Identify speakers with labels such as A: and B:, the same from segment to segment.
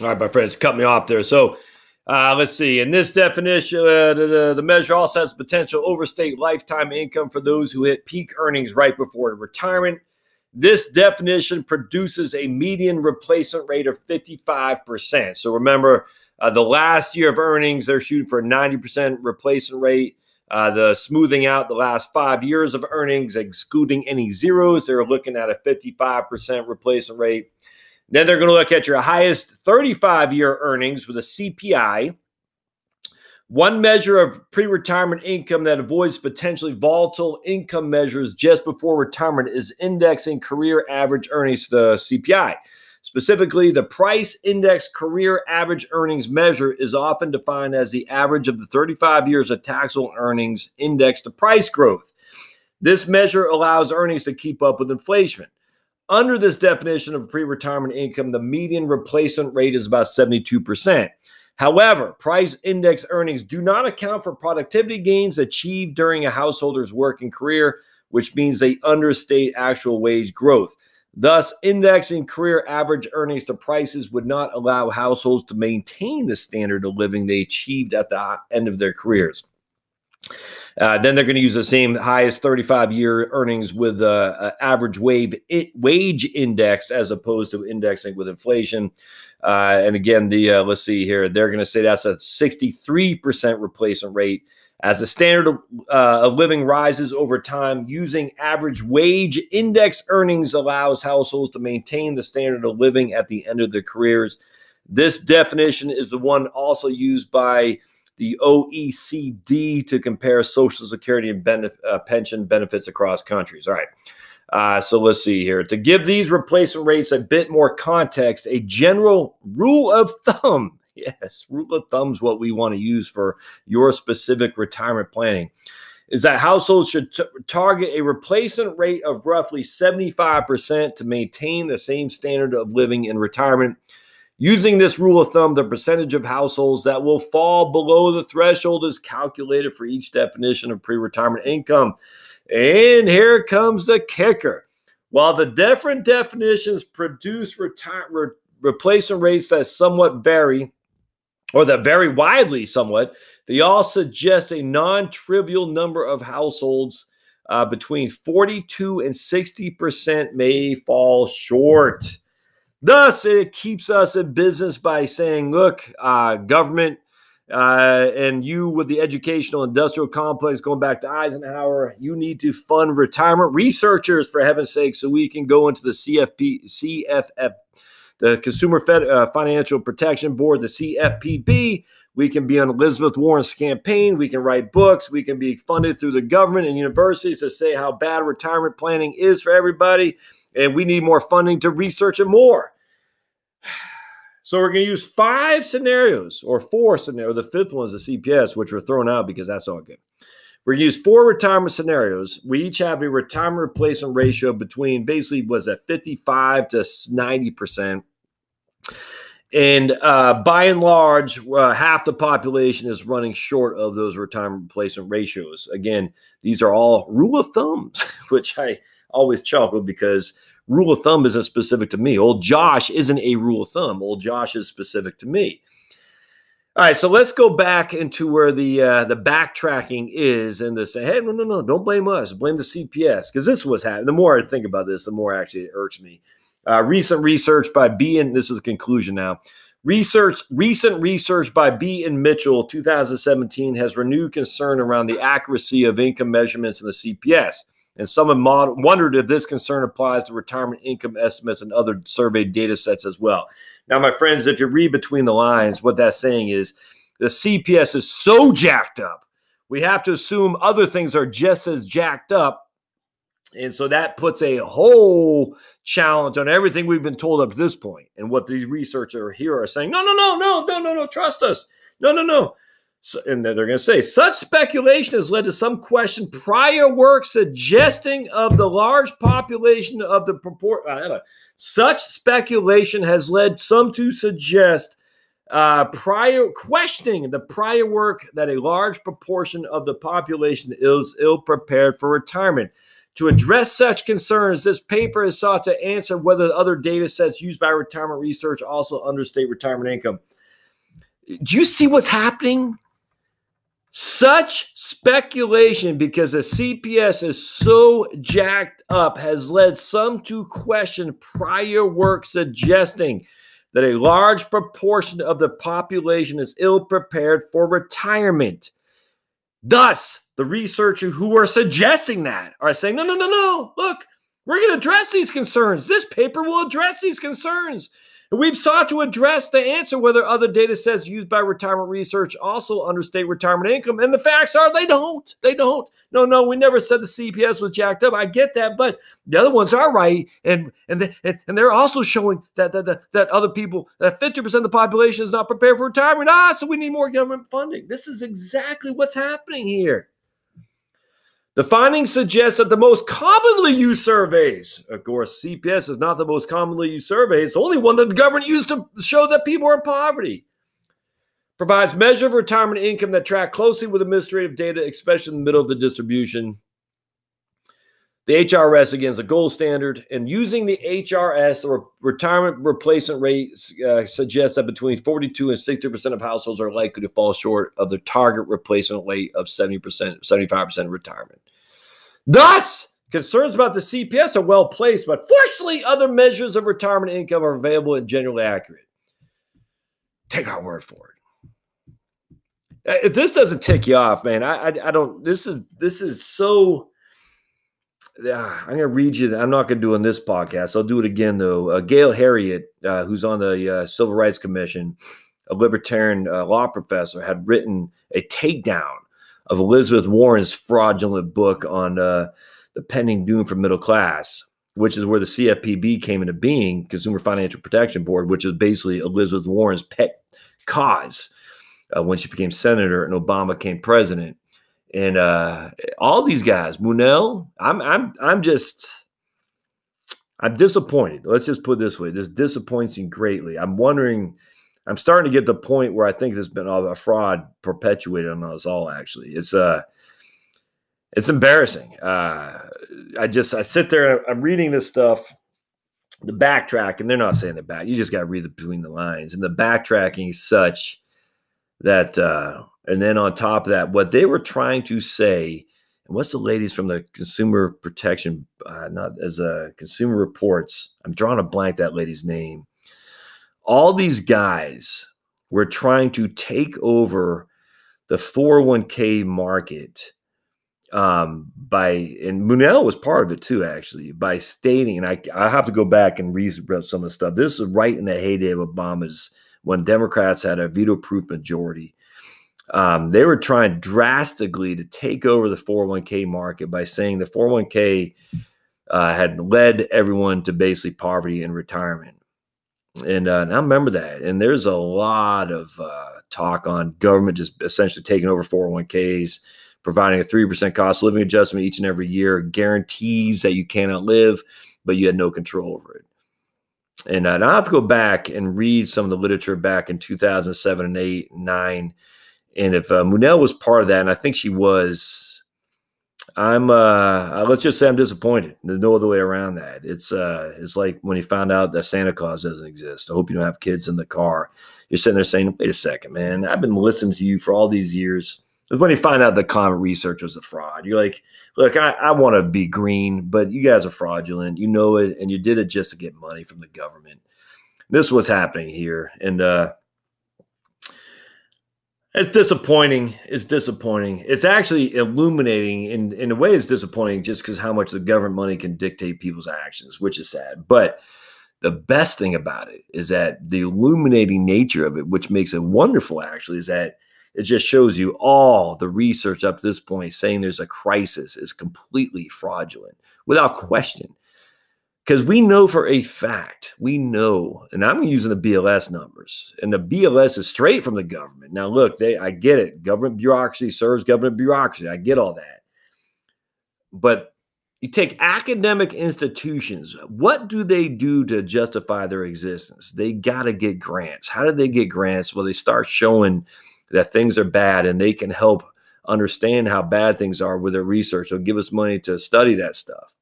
A: All right, my friends, cut me off there. So let's see. In this definition, the measure also has potential overstate lifetime income for those who hit peak earnings right before retirement. This definition produces a median replacement rate of 55%. So remember, the last year of earnings, they're shooting for a 90% replacement rate. The smoothing out the last 5 years of earnings, excluding any zeros, they're looking at a 55% replacement rate. Then they're going to look at your highest 35-year earnings with a CPI. One measure of pre-retirement income that avoids potentially volatile income measures just before retirement is indexing career average earnings to the CPI. Specifically, the price index career average earnings measure is often defined as the average of the 35 years of taxable earnings indexed to price growth. This measure allows earnings to keep up with inflation. Under this definition of pre-retirement income, the median replacement rate is about 72%. However, price index earnings do not account for productivity gains achieved during a householder's working career, which means they understate actual wage growth. Thus, indexing career average earnings to prices would not allow households to maintain the standard of living they achieved at the end of their careers. Then they're going to use the same highest 35-year earnings with average wage indexed as opposed to indexing with inflation. And again, let's see here, they're going to say that's a 63% replacement rate. As the standard of living rises over time, using average wage index earnings allows households to maintain the standard of living at the end of their careers. This definition is the one also used by the OECD to compare Social Security and pension benefits across countries. All right. So let's see here. To give these replacement rates a bit more context, a general rule of thumb, yes, rule of thumb is what we want to use for your specific retirement planning, is that households should target a replacement rate of roughly 75% to maintain the same standard of living in retirement. Using this rule of thumb, the percentage of households that will fall below the threshold is calculated for each definition of pre-retirement income. And here comes the kicker. While the different definitions produce replacement rates that somewhat vary, or that vary widely somewhat, they all suggest a non-trivial number of households between 42 and 60% may fall short. Thus, it keeps us in business by saying, look, government and you with the educational industrial complex, going back to Eisenhower, you need to fund retirement researchers, for heaven's sake, so we can go into the CFF, the Consumer Financial Protection Board, the CFPB. We can be on Elizabeth Warren's campaign. We can write books. We can be funded through the government and universities to say how bad retirement planning is for everybody. And we need more funding to research it more. So we're going to use 5 scenarios or 4 scenarios. The 5th one is the CPS, which we're throwing out because that's all good. We're going to use 4 retirement scenarios. We each have a retirement replacement ratio between basically 55 to 90%. And by and large, half the population is running short of those retirement replacement ratios. Again, these are all rule of thumbs, which I always chuckle because rule of thumb isn't specific to me. Old Josh isn't a rule of thumb. Old Josh is specific to me. All right, so let's go back into where the backtracking is and to say, hey, no, don't blame us. Blame the CPS, because this is what's happening. The more I think about this, the more actually it irks me. Recent research by B, and this is the conclusion now. Recent research by B and Mitchell, 2017, has renewed concern around the accuracy of income measurements in the CPS. And some have wondered if this concern applies to retirement income estimates and other surveyed data sets as well. Now, my friends, if you read between the lines, what that's saying is the CPS is so jacked up, we have to assume other things are just as jacked up. And so that puts a whole challenge on everything we've been told up to this point. And what these researchers here are saying, no, trust us. No. So, and then they're going to say, such speculation has led to some question prior work suggesting of the large population of the such speculation has led some to suggest questioning the prior work that a large proportion of the population is ill prepared for retirement. To address such concerns, this paper has sought to answer whether other data sets used by retirement research also understate retirement income. Do you see what's happening? Such speculation, because the CPS is so jacked up, has led some to question prior work suggesting that a large proportion of the population is ill-prepared for retirement. Thus, the researchers who are suggesting that are saying, no, look, we're going to address these concerns. This paper will address these concerns. And we've sought to address to answer whether other data sets used by retirement research also understate retirement income. And the facts are they don't. They don't. No, we never said the CPS was jacked up. I get that, but the other ones are right. And they're also showing that other people, that 50% of the population is not prepared for retirement. So we need more government funding. This is exactly what's happening here. The findings suggest that the most commonly used surveys, of course, CPS is not the most commonly used survey. It's the only one that the government used to show that people are in poverty. Provides measure of retirement income that track closely with administrative data, especially in the middle of the distribution. The HRS, again, is a gold standard. And using the HRS, or retirement replacement rate, suggests that between 42 and 60% of households are likely to fall short of their target replacement rate of 70%, 75% retirement. Thus, concerns about the CPS are well placed, but fortunately, other measures of retirement income are available and generally accurate. Take our word for it. If this doesn't tick you off, man, I don't. This is so. I'm going to read you. I'm not going to do it on this podcast. I'll do it again, though. Gail Harriet, who's on the Civil Rights Commission, a libertarian law professor, had written a takedown of Elizabeth Warren's fraudulent book on the pending doom for middle class, which is where the CFPB came into being, Consumer Financial Protection Board, which is basically Elizabeth Warren's pet cause when she became senator and Obama became president. And all these guys, Munell, I'm disappointed. Let's just put it this way. This disappoints me greatly. I'm starting to get the point where I think there's been a fraud perpetuated on us all, actually. It's embarrassing. I sit there, I'm reading this stuff, the backtrack, and they're not saying the back. You just got to read between the lines. And the backtracking is such that, and then on top of that, what they were trying to say, and what's the ladies from the Consumer Protection, Consumer Reports, I'm drawing a blank that lady's name. All these guys were trying to take over the 401k market and Munell was part of it too, actually, by stating, and I have to go back and read some of the stuff. This is right in the heyday of Obama's, when Democrats had a veto-proof majority. They were trying drastically to take over the 401k market by saying the 401k had led everyone to basically poverty and retirement. And I remember that. And there's a lot of talk on government just essentially taking over 401ks, providing a 3% cost of living adjustment each and every year, guarantees that you cannot live, but you had no control over it. And I have to go back and read some of the literature back in 2007 and 8 and 9. And if Munell was part of that, and I think she was, let's just say I'm disappointed. There's no other way around that. It's like when you found out that Santa Claus doesn't exist. I hope you don't have kids in the car. You're sitting there saying, wait a second, man, I've been listening to you for all these years. It was when you find out the climate research was a fraud. You're like, look, I want to be green, but you guys are fraudulent. You know it, and you did it just to get money from the government. This is what's happening here. And it's disappointing. It's disappointing. It's actually illuminating. In a way, it's disappointing just because how much the government money can dictate people's actions, which is sad. But the best thing about it is that the illuminating nature of it, which makes it wonderful, actually, is that it just shows you all the research up to this point saying there's a crisis is completely fraudulent without question. Because we know for a fact, we know, and I'm using the BLS numbers, and the BLS is straight from the government. Now, look, I get it. Government bureaucracy serves government bureaucracy. I get all that. But you take academic institutions, what do they do to justify their existence? They got to get grants. How do they get grants? Well, they start showing that things are bad, and they can help understand how bad things are with their research. They'll give us money to study that stuff.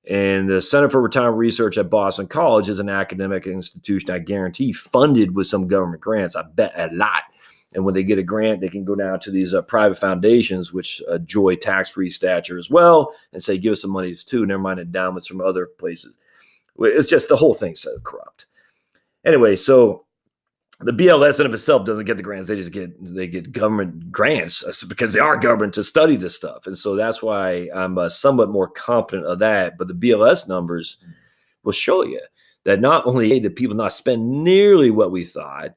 A: And the Center for Retirement Research at Boston College is an academic institution, I guarantee, funded with some government grants. I bet a lot. And when they get a grant, they can go down to these private foundations, which enjoy tax-free stature as well, and say, give us some monies too, never mind endowments from other places. It's just the whole thing's so corrupt. Anyway, so the BLS in of itself doesn't get the grants. They get government grants because they are government to study this stuff. And so that's why I'm somewhat more confident of that. But the BLS numbers will show you that not only did people not spend nearly what we thought,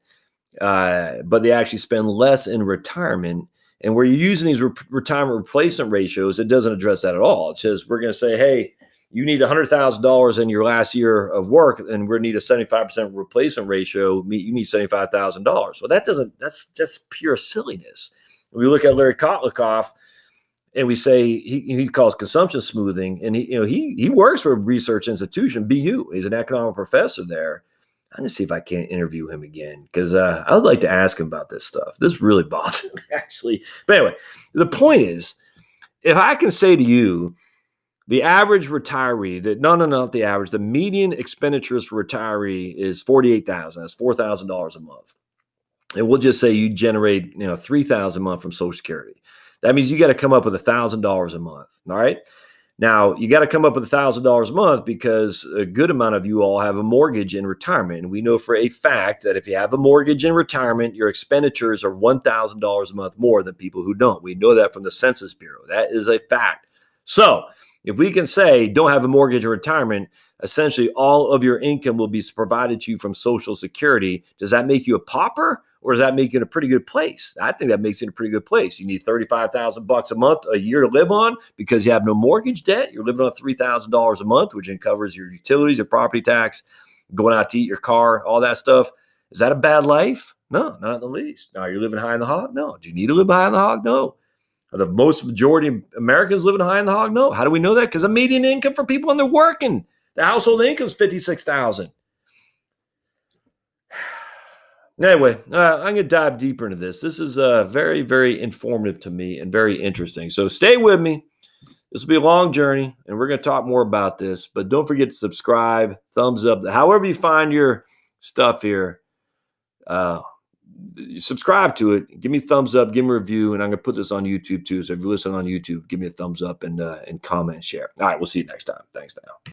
A: but they actually spend less in retirement. And where you're using these retirement replacement ratios, it doesn't address that at all. It says we're going to say, hey, you need $100,000 in your last year of work, and we need a 75% replacement ratio. You need $75,000. Well, that's just pure silliness. We look at Larry Kotlikoff, and we say he calls consumption smoothing, and he works for a research institution, BU. He's an economic professor there. I'm going to see if I can't interview him again, because I would like to ask him about this stuff. This really bothers me, actually. But anyway, the point is, if I can say to you, the average retiree, not the average, the median expenditures for retiree is $48,000. That's $4,000 a month. And we'll just say you generate, $3,000 a month from Social Security. That means you got to come up with $1,000 a month. All right. Now you got to come up with $1,000 a month because a good amount of you all have a mortgage in retirement. And we know for a fact that if you have a mortgage in retirement, your expenditures are $1,000 a month more than people who don't. We know that from the Census Bureau. That is a fact. So if we can say don't have a mortgage or retirement, essentially all of your income will be provided to you from Social Security. Does that make you a pauper, or does that make you in a pretty good place? I think that makes you in a pretty good place. You need $35,000 a month, a year to live on because you have no mortgage debt. You're living on $3,000 a month, which covers your utilities, your property tax, going out to eat, your car, all that stuff. Is that a bad life? No, not in the least. Now, you're living high in the hog? No. Do you need to live high in the hog? No. Are the most majority of Americans living high in the hog? No. How do we know that? Because the median income for people when they're working, the household income is $56,000. Anyway, I'm going to dive deeper into this. This is very, very informative to me and very interesting. So stay with me. This will be a long journey, and we're going to talk more about this. But don't forget to subscribe, thumbs up. However you find your stuff here, subscribe to it. Give me a thumbs up. Give me a review, and I'm going to put this on YouTube too. So if you're listening on YouTube, give me a thumbs up and comment and share. All right, we'll see you next time. Thanks now.